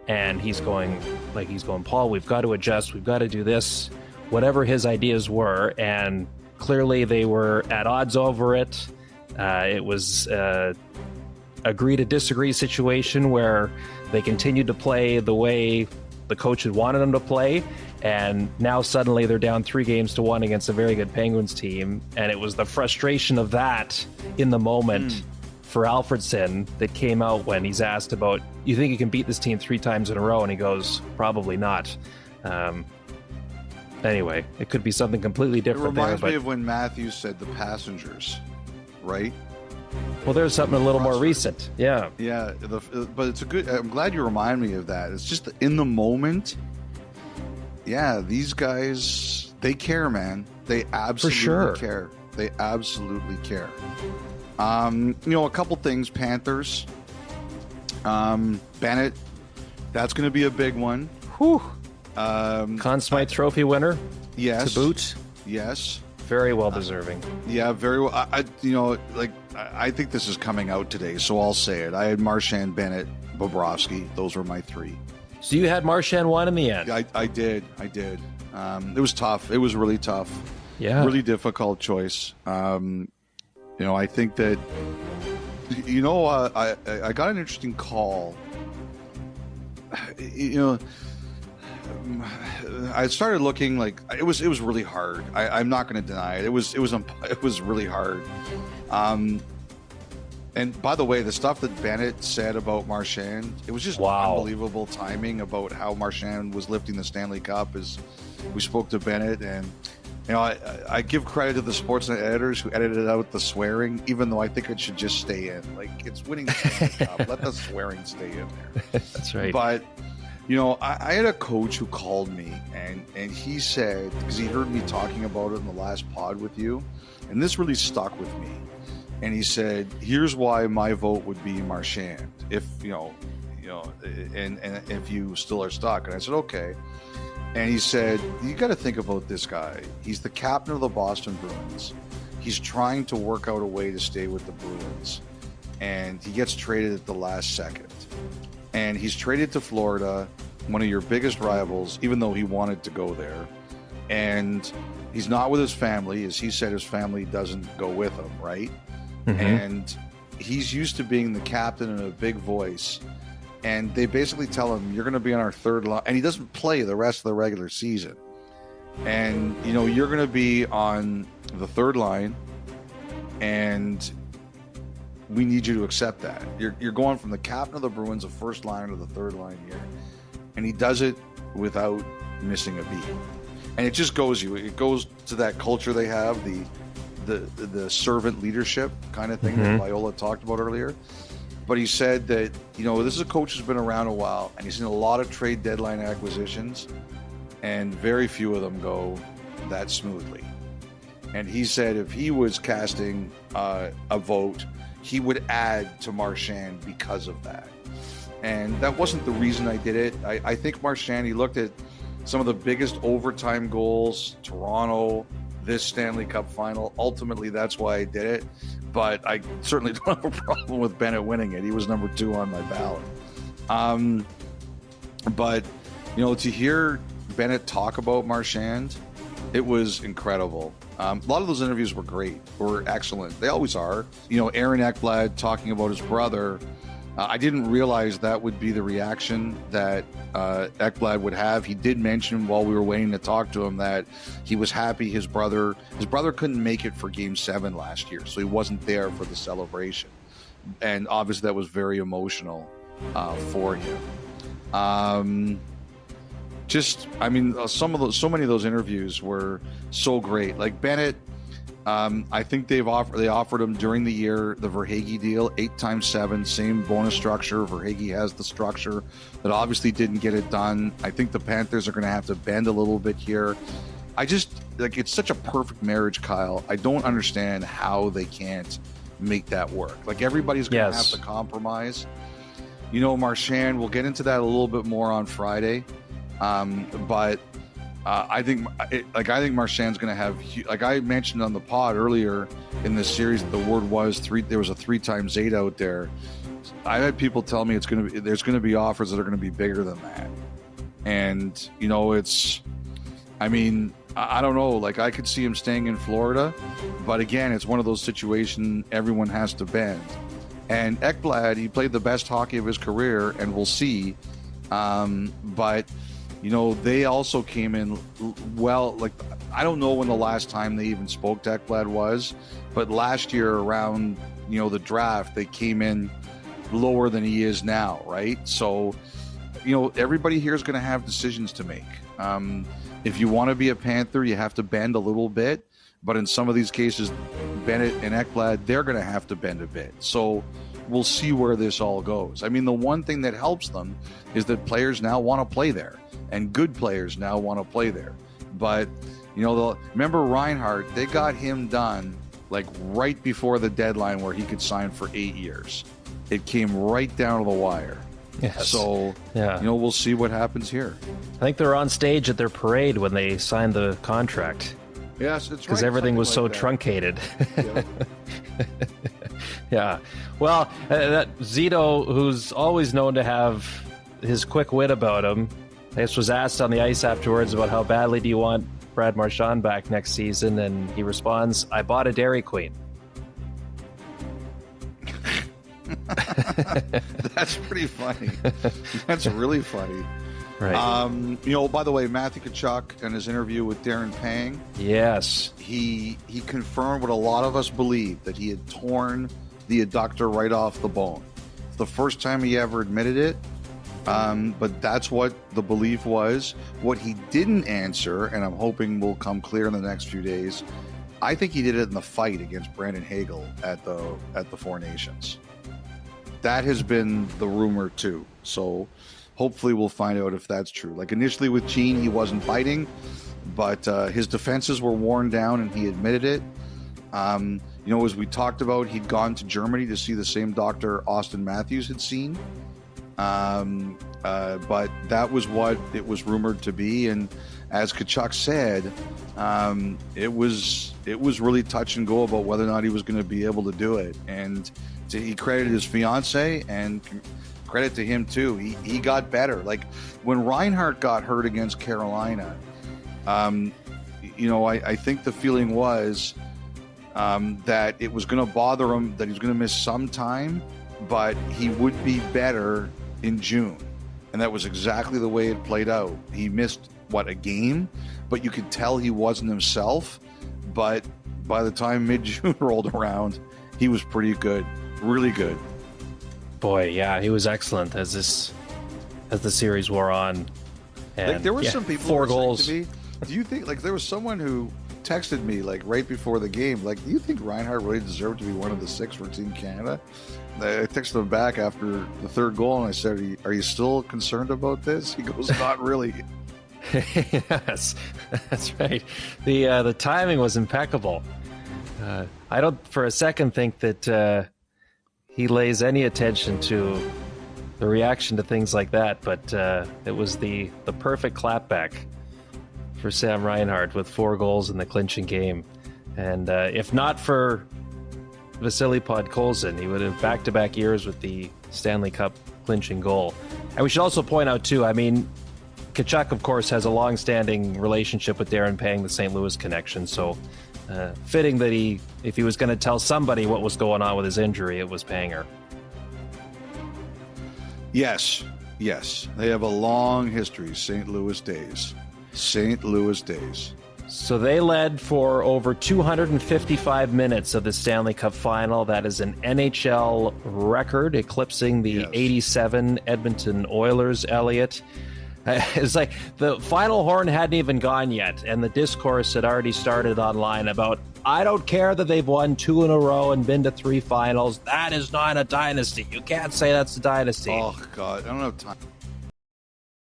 and he's going, Paul, we've got to adjust, we've got to do this, whatever his ideas were, and clearly they were at odds over it. It was agree to disagree situation where they continued to play the way the coach had wanted them to play, and now suddenly they're down 3-1 against a very good Penguins team, and it was the frustration of that in the moment for Alfredsson that came out when he's asked about, you think you can beat this team 3 times in a row? And he goes, probably not. Anyway, it could be something completely different. It reminds me of when Matthews said the Passengers, right? Well, there's something a little more recent. Yeah. Yeah, but it's a good... I'm glad you remind me of that. It's just in the moment, yeah, these guys, they care, man. They absolutely care. They absolutely care. A couple things. Panthers. Bennett, that's going to be a big one. Whew. Conn Smythe Trophy winner. Yes. To boot. Yes. Very well deserving. Yeah, very well. I think this is coming out today, so I'll say it. I had Marchand, Bennett, Bobrovsky. Those were my 3. So you had Marchand 1 in the end. I did. It was tough. It was really tough. Yeah. Really difficult choice. I think that, I got an interesting call. I started looking like it was really hard. I'm not going to deny it. It was really hard. And by the way, the stuff that Bennett said about Marchand, it was just unbelievable timing about how Marchand was lifting the Stanley Cup. As we spoke to Bennett, and I give credit to the Sportsnet editors who edited out the swearing, even though I think it should just stay in. Like, it's winning the Stanley Cup. Let the swearing stay in there. That's right. But I had a coach who called me, and he said, because he heard me talking about it in the last pod with you, and this really stuck with me. And he said, here's why my vote would be Marchand, if and if you still are stuck. And I said, okay. And he said, you got to think about this guy. He's the captain of the Boston Bruins. He's trying to work out a way to stay with the Bruins, and he gets traded at the last second. And he's traded to Florida, one of your biggest rivals, even though he wanted to go there. And he's not with his family. As he said, his family doesn't go with him, right? Mm-hmm. And he's used to being the captain and a big voice. And they basically tell him, you're going to be on our third line. And he doesn't play the rest of the regular season. And, you're going to be on the third line. And we need you to accept that. You're going from the captain of the Bruins, the first line, to the third line here. And he does it without missing a beat. And it just goes to that culture they have, the servant leadership kind of thing that Viola talked about earlier. But he said that, this is a coach who's been around a while, and he's seen a lot of trade deadline acquisitions, and very few of them go that smoothly. And he said if he was casting a vote, he would add to Marchand because of that. And that wasn't the reason I did it. I think Marchand, he looked at some of the biggest overtime goals, Toronto, this Stanley Cup final. Ultimately, that's why I did it. But I certainly don't have a problem with Bennett winning it. He was number 2 on my ballot. But, to hear Bennett talk about Marchand, it was incredible. A lot of those interviews were excellent. They always are. Aaron Ekblad talking about his brother. I didn't realize that would be the reaction that Ekblad would have. He did mention while we were waiting to talk to him that he was happy his brother couldn't make it for Game 7 last year, so he wasn't there for the celebration. And obviously that was very emotional for him. So many of those interviews were so great. Like Bennett, I think they offered him during the year the Verhaeghe deal, 8x7, same bonus structure. Verhaeghe has the structure that obviously didn't get it done. I think the Panthers are going to have to bend a little bit here. It's such a perfect marriage, Kyle. I don't understand how they can't make that work. Like, everybody's going to have to compromise. Marchand, we'll get into that a little bit more on Friday. But I think Marchand's going to have, like I mentioned on the pod earlier in this series, the word was there was a 3x8 out there. I've had people tell me there's going to be offers that are going to be bigger than that. And, you know, I don't know. Like, I could see him staying in Florida. But again, it's one of those situations everyone has to bend. And Ekblad, he played the best hockey of his career, and we'll see. But, you know, they also came in well. Like, I don't know when the last time they even spoke to Ekblad was. But last year around, you know, the draft, they came in lower than he is now, right? So, you know, everybody here is going to have decisions to make. If you want to be a Panther, you have to bend a little bit. But in some of these cases, Bennett and Ekblad, they're going to have to bend a bit. So we'll see where this all goes. I mean, the one thing that helps them is that players now want to play there, and good players now want to play there. But, you know, remember Reinhart, they got him done like right before the deadline where he could sign for 8 years. It came right down to the wire. Yes. So, yeah. You know, we'll see what happens here. I think they're on stage at their parade when they signed the contract. Yes, it's right. Because everything was so truncated. Yeah. Yeah. Well, that Zito, who's always known to have his quick wit about him, this was asked on the ice afterwards about how badly do you want Brad Marchand back next season, and he responds, "I bought a Dairy Queen." That's pretty funny. That's really funny. Right. You know, by the way, Matthew Tkachuk and his interview with Darren Pang, yes, he confirmed what a lot of us believed, that he had torn the adductor right off the bone. It's the first time he ever admitted it, but that's what the belief was. What he didn't answer, and I'm hoping will come clear in the next few days, I think he did it in the fight against Brandon Hagel at the Four Nations. That has been the rumor too. So hopefully we'll find out if that's true. Like initially with Gene, he wasn't fighting, but his defenses were worn down and he admitted it. You know, as we talked about, he'd gone to Germany to see the same doctor Austin Matthews had seen. But that was what it was rumored to be. And as Tkachuk said, it was really touch and go about whether or not he was going to be able to do it. And he credited his fiance, and credit to him too. He got better. Like when Reinhart got hurt against Carolina, you know, I think the feeling was that it was going to bother him, that he was going to miss some time, but he would be better in June. And that was exactly the way it played out. He missed, a game? But you could tell he wasn't himself. But by the time mid-June rolled around, he was pretty good. Really good. Boy, yeah, he was excellent as the series wore on. And like, there were some people 4 goals. To me, do you think, like, there was someone who texted me, like, right before the game, like, do you think Reinhart really deserved to be one of the 6 for Team Canada? I texted him back after the 3rd goal, and I said, are you still concerned about this? He goes, not really. Yes, that's right. The timing was impeccable. I don't for a second think that he lays any attention to the reaction to things like that, but it was the perfect clapback for Sam Reinhart with 4 goals in the clinching game. And if not for Vasily Podkolzin, he would have back-to-back years with the Stanley Cup clinching goal. And we should also point out, too, I mean, Tkachuk, of course, has a long-standing relationship with Darren Pang, the St. Louis connection, so fitting that if he was going to tell somebody what was going on with his injury, it was Panger. Yes. They have a long history, St. Louis days. So they led for over 255 minutes of the Stanley Cup final. That is an NHL record, eclipsing the 87 Edmonton Oilers, Elliotte. It's like the final horn hadn't even gone yet, and the discourse had already started online about, I don't care that they've won 2 in a row and been to 3 finals. That is not a dynasty. You can't say that's a dynasty. Oh, God. I don't have time.